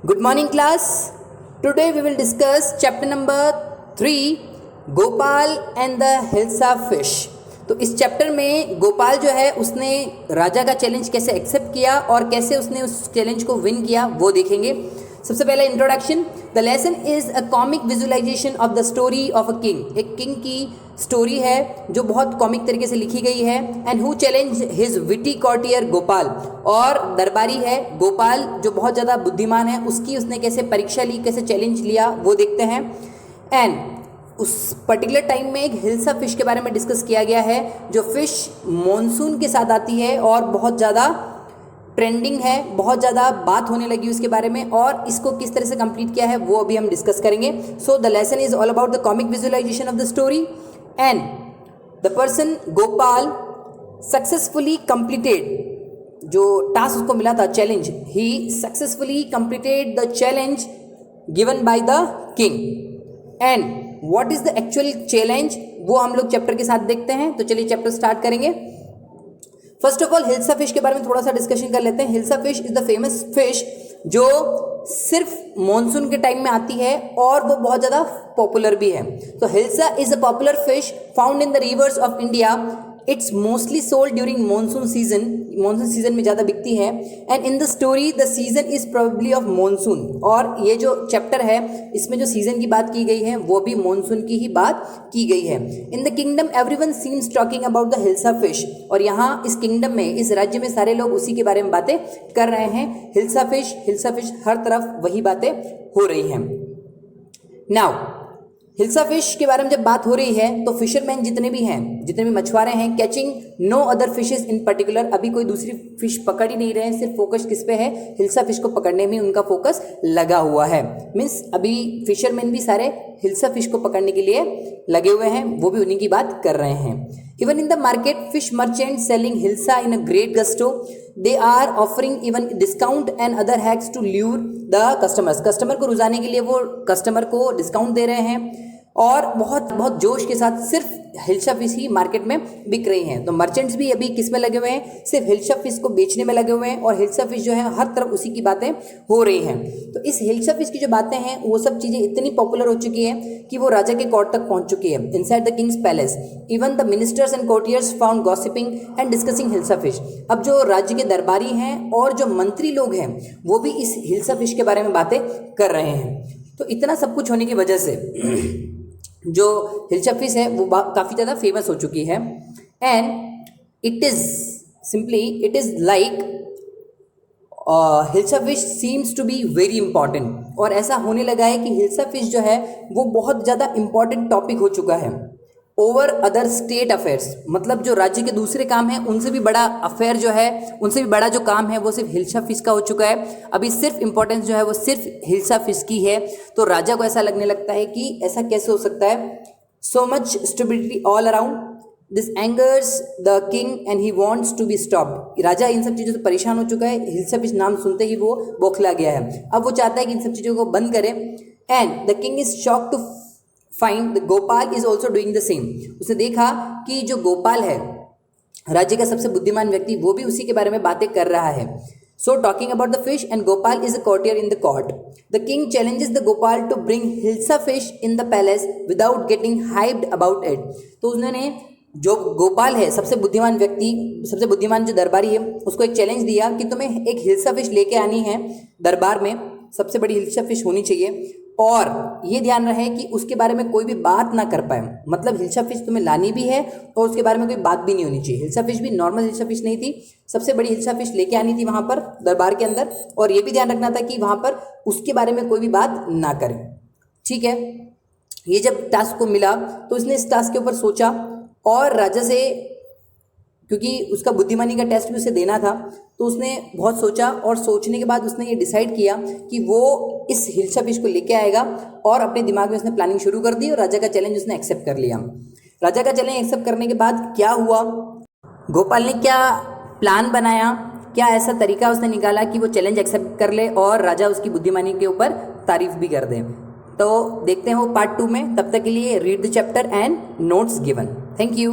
Good morning class. Today we will discuss chapter number 3 Gopal and the hilsa fish. तो इस chapter में गोपाल जो है उसने राजा का चैलेंज कैसे एक्सेप्ट किया और कैसे उसने उस चैलेंज को विन किया वो देखेंगे। सबसे पहले introduction. The lesson is a comic visualisation of the story of a king. एक किंग की स्टोरी है जो बहुत कॉमिक तरीके से लिखी गई है। And who challenge his witty courtier Gopal, और दरबारी है गोपाल जो बहुत ज़्यादा बुद्धिमान है, उसकी उसने कैसे परीक्षा ली, कैसे चैलेंज लिया वो देखते हैं। एंड उस पर्टिकुलर टाइम में एक हिल्सा फिश के बारे में डिस्कस किया गया है जो फिश मॉनसून के साथ आती है और बहुत ज़्यादा ट्रेंडिंग है, बहुत ज़्यादा बात होने लगी उसके बारे में, और इसको किस तरह से कंप्लीट किया है वो अभी हम डिस्कस करेंगे। So the lesson is all about the comic visualisation of the story and the person Gopal successfully completed जो टास्क उसको मिला था, challenge, he successfully completed the challenge given by the king. And what is the actual challenge वो हम लोग chapter के साथ देखते हैं। तो चलिए चैप्टर स्टार्ट करेंगे। First of all hilsa fish के बारे में थोड़ा सा डिस्कशन कर लेते हैं। Hilsa fish is the famous fish जो सिर्फ मॉनसून के टाइम में आती है और वो बहुत ज़्यादा पॉपुलर भी है। तो hilsa is a popular fish found in the reverse of India. It's mostly sold during monsoon season. Monsoon season में ज़्यादा बिकती है। And in the story the season is probably of monsoon. और ये जो चैप्टर है इसमें जो सीजन की बात की गई है वो भी मॉनसून की ही बात की गई है। In the kingdom everyone seems talking about the hilsa fish. और यहाँ इस किंगडम में, इस राज्य में सारे लोग उसी के बारे में बातें कर रहे हैं। हिल्सा फिश हर तरफ वही बातें हो रही हैं। नाउ हिल्सा फिश के बारे में जब बात हो रही है तो फिशरमैन जितने भी मछुआरे हैं, catching no other fishes in particular, अभी कोई दूसरी फिश पकड़ ही नहीं रहे हैं, सिर्फ फोकस किस पे है, हिल्सा फिश को पकड़ने में उनका फोकस लगा हुआ है। मीन्स अभी फिशरमैन भी सारे हिल्सा फिश को पकड़ने के लिए लगे हुए हैं, वो भी उन्हीं की बात कर रहे हैं। Even in the market fish merchant selling hilsa in a great gusto, they are offering even discount and other hacks to lure the customers. Customer को रुझाने के लिए वो कस्टमर को डिस्काउंट दे रहे हैं और बहुत बहुत जोश के साथ सिर्फ हिल्सा फिश ही मार्केट में बिक रही हैं। तो मर्चेंट्स भी अभी किस में लगे हुए हैं, सिर्फ हिल्सा फिश को बेचने में लगे हुए हैं, और हिल्सा फिश जो है हर तरफ उसी की बातें हो रही हैं। तो इस हिल्सा फिश की जो बातें हैं वो सब चीज़ें इतनी पॉपुलर हो चुकी हैं कि वो राजा के कोर्ट तक पहुंच चुकी है। Inside the Kings palace even the ministers and courtiers found gossiping and discussing hilsa fish. अब जो राज्य के दरबारी हैं और जो मंत्री लोग हैं वो भी इस हिल्सा फिश के बारे में बातें कर रहे हैं। तो इतना सब कुछ होने की वजह से जो हिल्सा फिश है वो काफ़ी ज़्यादा फेमस हो चुकी है। And it is like hilsa fish seems to be very important. और ऐसा होने लगा है कि हिल्सा फिश जो है वो बहुत ज़्यादा इंपॉर्टेंट टॉपिक हो चुका है ओवर अदर स्टेट अफेयर्स। मतलब जो राज्य के दूसरे काम हैं उनसे भी बड़ा अफेयर जो है, उनसे भी बड़ा जो काम है वो सिर्फ हिल्सा फिश का हो चुका है। अभी सिर्फ इंपॉर्टेंस जो है वो सिर्फ हिल्सा फिश की है। तो राजा को ऐसा लगने लगता है कि ऐसा कैसे हो सकता है, so much stupidity all around, this angers the king and he wants to be stopped. राजा इन सब चीज़ों से परेशान हो चुका है, हिल्सा फिश नाम सुनते ही वो बौखला गया है। अब वो चाहता है कि इन सब चीज़ों को बंद करें। And the king is shock to find the Gopal is also doing the same. उसने देखा कि जो गोपाल है राज्य का सबसे बुद्धिमान व्यक्ति, वो भी उसी के बारे में बातें कर रहा है। So talking about the fish and Gopal is a courtier in the court. The king challenges the Gopal to bring hilsa fish in the palace without getting hyped about it. तो उन्होंने जो गोपाल है सबसे बुद्धिमान व्यक्ति, सबसे बुद्धिमान जो दरबारी है, उसको एक चैलेंज दिया कि तुम्हें एक हिल्सा फिश लेके आनी है दरबार में, सबसे बड़ी हिल्सा फिश होनी चाहिए, और ये ध्यान रहे कि उसके बारे में कोई भी बात ना कर पाए। मतलब हिल्सा फिश तुम्हें लानी भी है और उसके बारे में कोई बात भी नहीं होनी चाहिए। हिल्सा फिश भी नॉर्मल हिल्सा फिश नहीं थी, सबसे बड़ी हिल्सा फिश लेके आनी थी वहाँ पर दरबार के अंदर, और ये भी ध्यान रखना था कि वहाँ पर उसके बारे में कोई भी बात ना करें। ठीक है, ये जब टास्क को मिला तो उसने इस टास्क के ऊपर सोचा, और राजा से, क्योंकि उसका बुद्धिमानी का टेस्ट भी उसे देना था, तो उसने बहुत सोचा, और सोचने के बाद उसने ये डिसाइड किया कि वो इस हिल्सा फिश को लेके आएगा, और अपने दिमाग में उसने प्लानिंग शुरू कर दी और राजा का चैलेंज उसने एक्सेप्ट कर लिया। राजा का चैलेंज एक्सेप्ट करने के बाद क्या हुआ, गोपाल ने क्या प्लान बनाया, क्या ऐसा तरीका उसने निकाला कि वो चैलेंज एक्सेप्ट कर ले और राजा उसकी बुद्धिमानी के ऊपर तारीफ भी कर दे। तो देखते हैं वो पार्ट 2 में। तब तक के लिए read the chapter and notes given. Thank you.